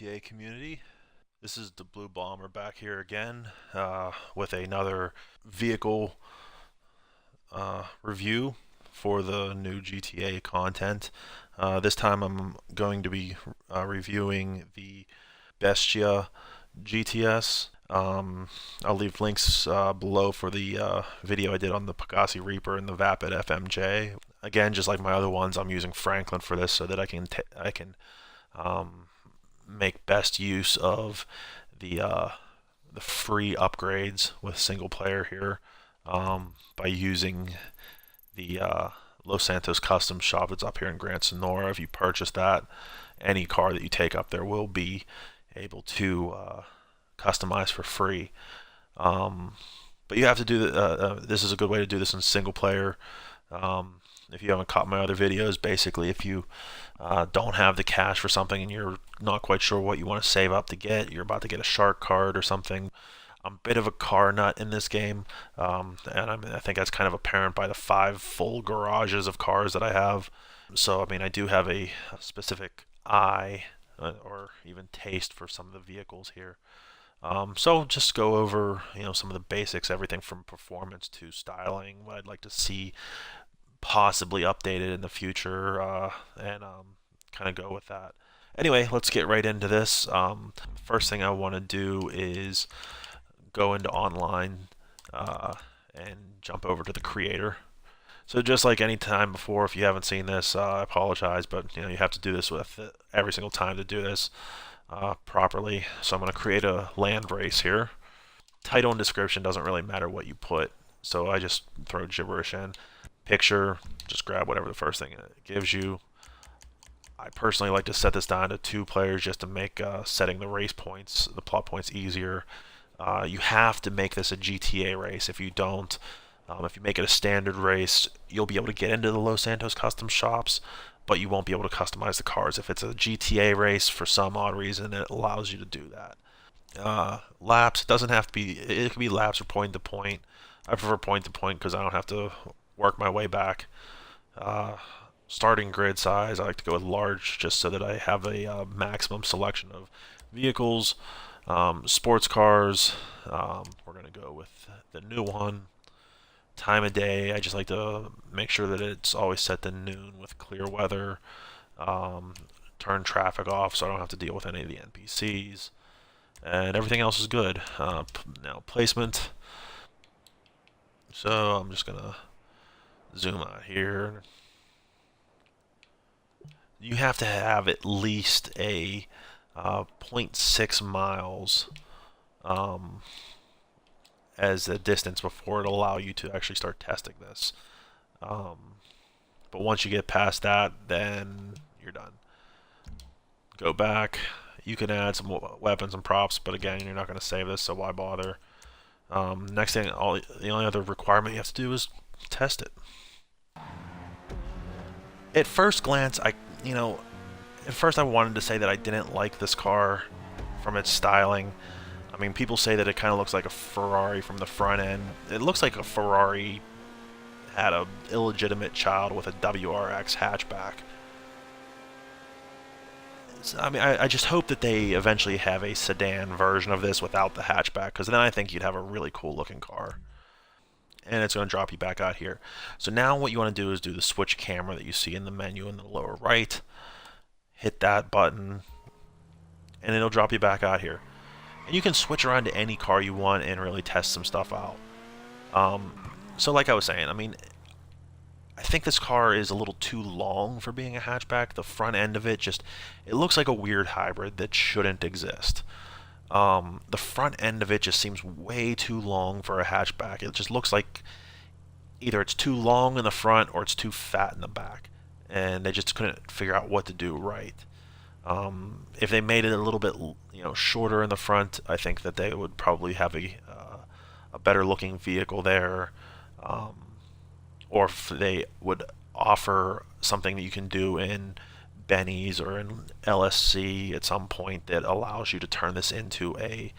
GTA community. This is the Blue Bomber back here again with another vehicle review for the new GTA content. This time I'm going to be reviewing the Bestia GTS. I'll leave links below for the video I did on the Pegasi Reaper and the Vapid FMJ. Again, just like my other ones, I'm using Franklin for this so that I can make best use of the free upgrades with single player here by using the Los Santos Custom Shop that's up here in Grand Sonora. If you purchase that, any car that you take up there will be able to customize for free. But you have to do this is a good way to do this in single player. If you haven't caught my other videos, basically if you don't have the cash for something and you're not quite sure what you want to save up to get, you're about to get a shark card or something. I'm a bit of a car nut in this game, and I think that's kind of apparent by the 5 full garages of cars that I have. So I do have a specific eye or even taste for some of the vehicles here. So just go over some of the basics, everything from performance to styling, what I'd like to see possibly updated in the future, and kind of go with that. Anyway, let's get right into this. First thing I want to do is go into online and jump over to the creator. So just like any time before, if you haven't seen this, I apologize, but you have to do this with every single time to do this properly. So I'm going to create a land race here. Title and description doesn't really matter what you put, so I just throw gibberish in. Picture, just grab whatever the first thing it gives you. I personally like to set this down to 2 players just to make setting the race points, the plot points, easier. You have to make this a GTA race. If you don't, if you make it a standard race, you'll be able to get into the Los Santos custom shops, but you won't be able to customize the cars. If it's a GTA race, for some odd reason, it allows you to do that. Laps, it doesn't have to be, it can be laps or point to point. I prefer point to point because I don't have to work my way back. Starting grid size, I like to go with large just so that I have a maximum selection of vehicles. Sports cars, we're going to go with the new one. Time of day, I just like to make sure that it's always set to noon with clear weather. Turn traffic off so I don't have to deal with any of the NPCs. And everything else is good. Now placement. So I'm just going to zoom out here. You have to have at least a 0.6 miles as a distance before it'll allow you to actually start testing this. But once you get past that, then you're done. Go back. You can add some weapons and props, but again, you're not going to save this, so why bother? Next thing, the only other requirement you have to do is test it. At first glance, at first I wanted to say that I didn't like this car from its styling. People say that it kind of looks like a Ferrari from the front end. It looks like a Ferrari had an illegitimate child with a WRX hatchback. I just hope that they eventually have a sedan version of this without the hatchback, because then I think you'd have a really cool looking car. And it's going to drop you back out here. So now what you want to do is do the switch camera that you see in the menu in the lower right. Hit that button, and it'll drop you back out here. And you can switch around to any car you want and really test some stuff out. So like I was saying, I think this car is a little too long for being a hatchback. The front end of it it looks like a weird hybrid that shouldn't exist. The front end of it just seems way too long for a hatchback. It just looks like either it's too long in the front or it's too fat in the back. And they just couldn't figure out what to do right. If they made it a little bit shorter in the front, I think that they would probably have a better looking vehicle there. Or if they would offer something that you can do in Benny's or in LSC at some point that allows you to turn this into a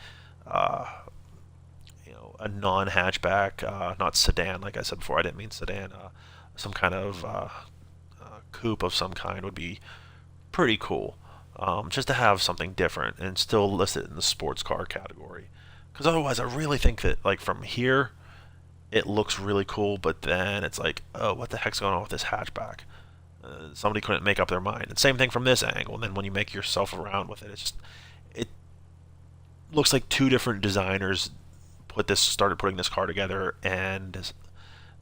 non-hatchback, not sedan. Like I said before, I didn't mean sedan. Some kind of coupe of some kind would be pretty cool. just to have something different and still list it in the sports car category. Because otherwise, I really think that like from here, it looks really cool, but then it's like, oh, what the heck's going on with this hatchback? Somebody couldn't make up their mind. And same thing from this angle. And then when you make yourself around with it, it looks like two different designers started putting this car together, and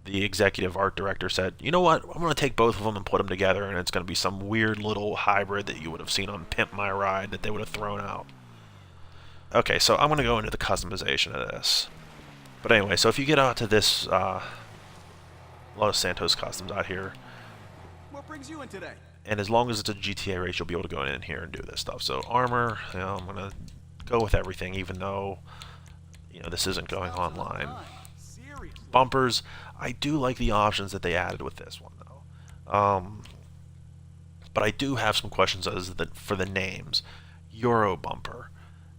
the executive art director said, you know what, I'm going to take both of them and put them together, and it's going to be some weird little hybrid that you would have seen on Pimp My Ride that they would have thrown out. Okay, so I'm going to go into the customization of this. But anyway, so if you get out to this Los Santos Customs out here, What brings you in today? and as long as it's a GTA race, you'll be able to go in here and do this stuff. So armor, I'm going to go with everything, even though this isn't going online. Bumpers, I do like the options that they added with this one, though. But I do have some questions for the names. Euro bumper.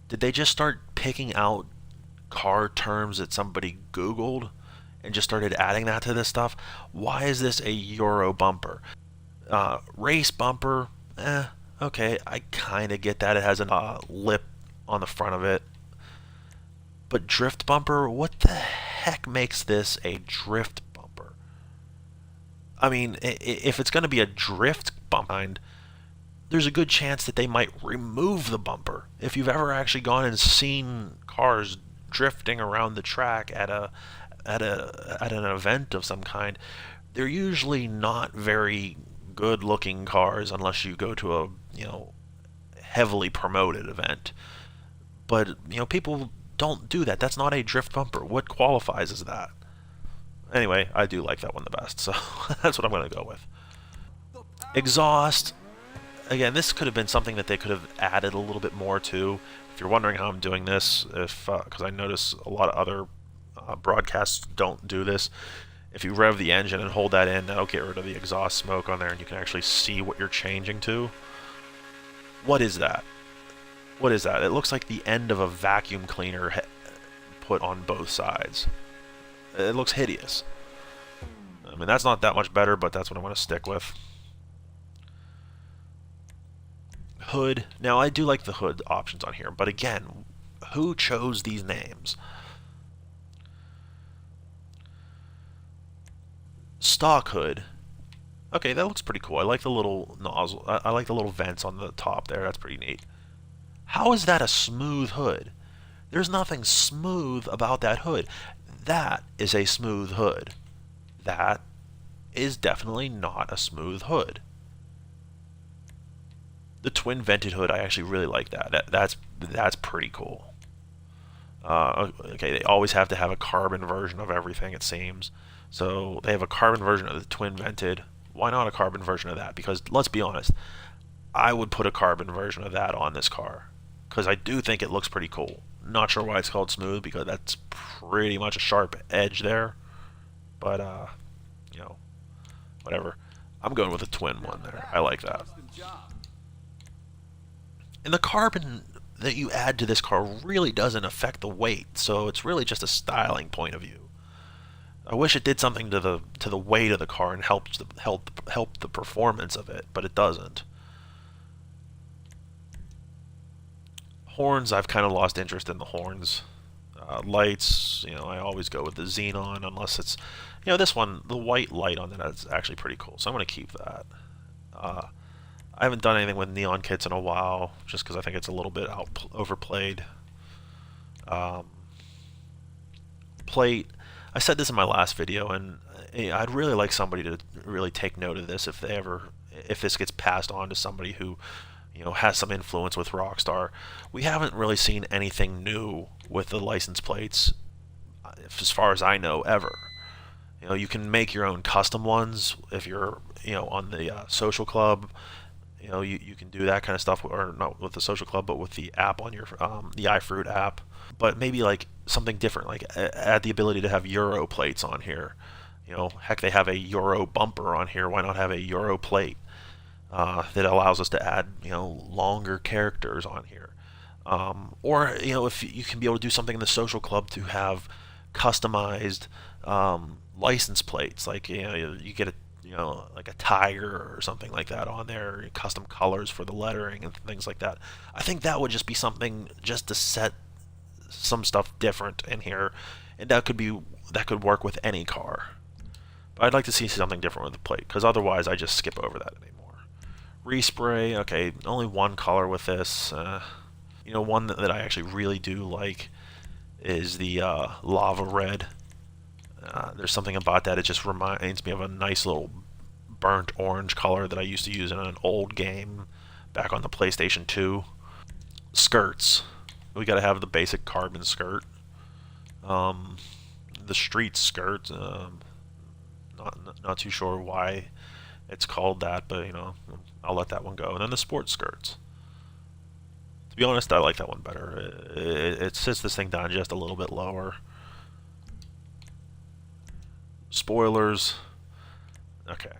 Did they just start picking out car terms that somebody Googled and just started adding that to this stuff? Why is this a Euro bumper? Race bumper, okay, I kind of get that. It has a lip on the front of it. But drift bumper, what the heck makes this a drift bumper? I mean, if it's going to be a drift bumper, there's a good chance that they might remove the bumper. If you've ever actually gone and seen cars drifting around the track at an event of some kind, they're usually not very good-looking cars unless you go to a heavily promoted event. But people don't do that. That's not a drift bumper. What qualifies as that? Anyway, I do like that one the best, so that's what I'm going to go with. Exhaust. Again, this could have been something that they could have added a little bit more to. If you're wondering how I'm doing this, because I notice a lot of other broadcasts don't do this, if you rev the engine and hold that in, that'll get rid of the exhaust smoke on there, and you can actually see what you're changing to. What is that? What is that? It looks like the end of a vacuum cleaner put on both sides. It looks hideous. I mean, that's not that much better, but that's what I'm going to stick with. Hood. Now, I do like the hood options on here, but again, who chose these names? Stock hood. Okay, that looks pretty cool. I like the little nozzle. I like the little vents on the top there. That's pretty neat. How is that a smooth hood? There's nothing smooth about that hood. That is a smooth hood. That is definitely not a smooth hood. The twin vented hood, I actually really like that. That's pretty cool. Okay, they always have to have a carbon version of everything, it seems. So they have a carbon version of the twin vented. Why not a carbon version of that? Because let's be honest, I would put a carbon version of that on this car, because I do think it looks pretty cool. Not sure why it's called smooth, because that's pretty much a sharp edge there. But, whatever. I'm going with a twin one there. I like that. And the carbon that you add to this car really doesn't affect the weight, so it's really just a styling point of view. I wish it did something to the weight of the car and help the performance of it, but it doesn't. Horns, I've kind of lost interest in the horns. Lights, I always go with the xenon unless it's, this one, the white light on that is actually pretty cool, so I'm going to keep that. I haven't done anything with neon kits in a while, just because I think it's a little bit overplayed. Plate, I said this in my last video, and I'd really like somebody to really take note of this if this gets passed on to somebody who has some influence with Rockstar. We haven't really seen anything new with the license plates, as far as I know, ever. You can make your own custom ones if you're, on the social club. You can do that kind of stuff, or not with the social club, but with the app on your, the iFruit app. But maybe like something different, like add the ability to have Euro plates on here. Heck, they have a Euro bumper on here. Why not have a Euro plate? That allows us to add, longer characters on here. Or, if you can be able to do something in the social club to have customized license plates, like, you get like a tiger or something like that on there, custom colors for the lettering and things like that. I think that would just be something just to set some stuff different in here, and that could work with any car. But I'd like to see something different with the plate, because otherwise I just skip over that anymore. Respray, okay, only one color with this. One that I actually really do like is the lava red. There's something about that, it just reminds me of a nice little burnt orange color that I used to use in an old game back on the PlayStation 2. Skirts. We gotta have the basic carbon skirt. The street skirt. Not too sure why it's called that, but I'll let that one go. And then the sports skirts. To be honest, I like that one better. It sits this thing down just a little bit lower. Spoilers. Okay.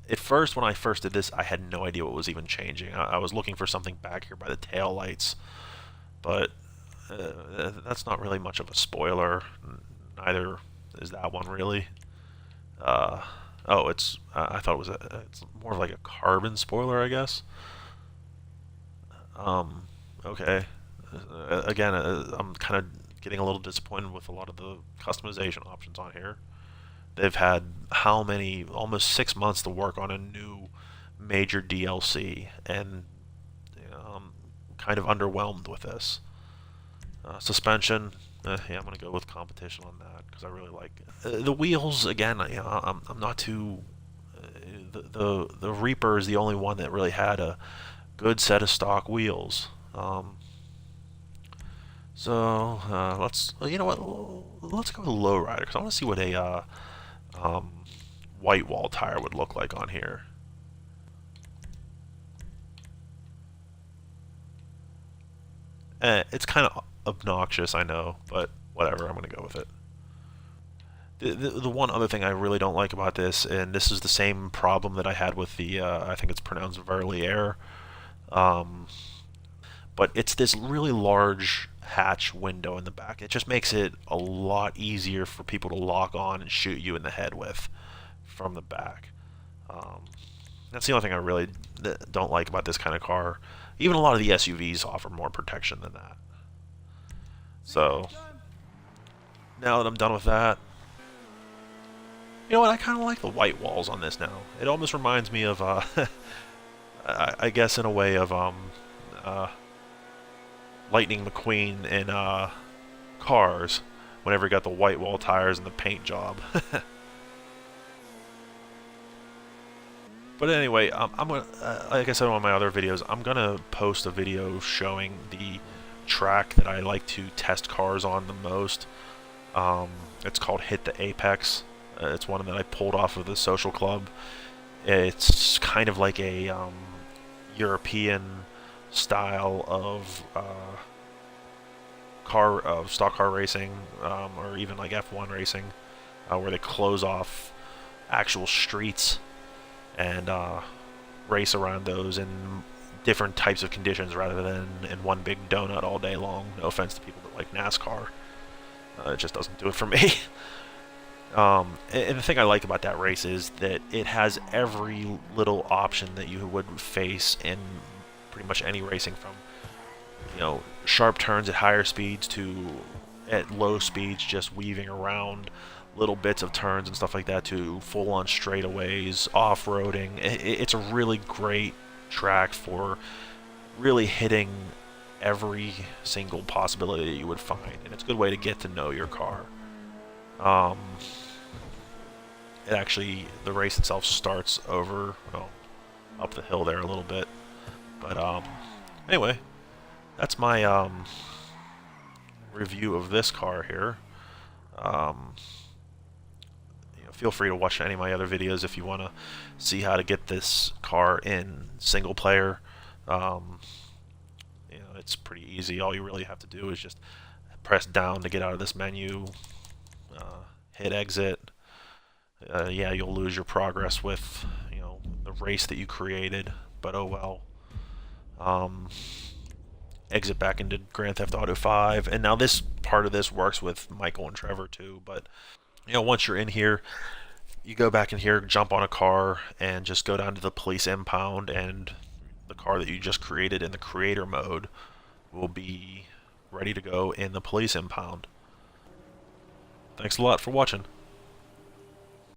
At first, when I first did this, I had no idea what was even changing. I was looking for something back here by the tail lights, but that's not really much of a spoiler. Neither is that one really. Oh, I thought it's more of like a carbon spoiler, I guess. Okay. Again, I'm kind of getting a little disappointed with a lot of the customization options on here. They've had how many? Almost 6 months to work on a new major DLC, and I'm kind of underwhelmed with this. Suspension, yeah, I'm gonna go with competition on that because I really like it. The wheels again. I'm not too. The Reaper is the only one that really had a good set of stock wheels. So you know what? Let's go with lowrider because I want to see what a um, white wall tire would look like on here. It's kind of obnoxious, I know, but whatever. I'm gonna go with it. The one other thing I really don't like about this, and this is the same problem that I had with the I think it's pronounced Verlier, um, but it's this really large hatch window in the back. It just makes it a lot easier for people to lock on and shoot you in the head with from the back. Um, that's the only thing I really don't like about this kind of car. Even a lot of the SUVs offer more protection than that. So now that I'm done with that, you know what? I kind of like the white walls on this now. It almost reminds me of, I guess, in a way of uh, Lightning McQueen in Cars. Whenever he got the white wall tires and the paint job. But anyway, I'm gonna, like I said in one of my other videos, I'm gonna post a video showing the track that I like to test cars on the most. It's called Hit the Apex. It's one that I pulled off of the social club. It's kind of like a European style of stock car racing, or even like F1 racing, where they close off actual streets and race around those in different types of conditions rather than in one big donut all day long. No offense to people that like NASCAR. It just doesn't do it for me. And the thing I like about that race is that it has every little option that you would face in pretty much any racing, from sharp turns at higher speeds to at low speeds just weaving around little bits of turns and stuff like that, to full-on straightaways, off-roading. It's a really great track for really hitting every single possibility that you would find, and it's a good way to get to know your car. The race itself starts over, up the hill there a little bit, but anyway, that's my review of this car here. Feel free to watch any of my other videos if you want to see how to get this car in single player. It's pretty easy. All you really have to do is just press down to get out of this menu, hit exit. Yeah, you'll lose your progress with the race that you created, but oh well. Exit back into Grand Theft Auto 5, and now this part of this works with Michael and Trevor too, but once you're in here, you go back in here, jump on a car, and just go down to the police impound, and the car that you just created in the creator mode will be ready to go in the police impound. Thanks a lot for watching.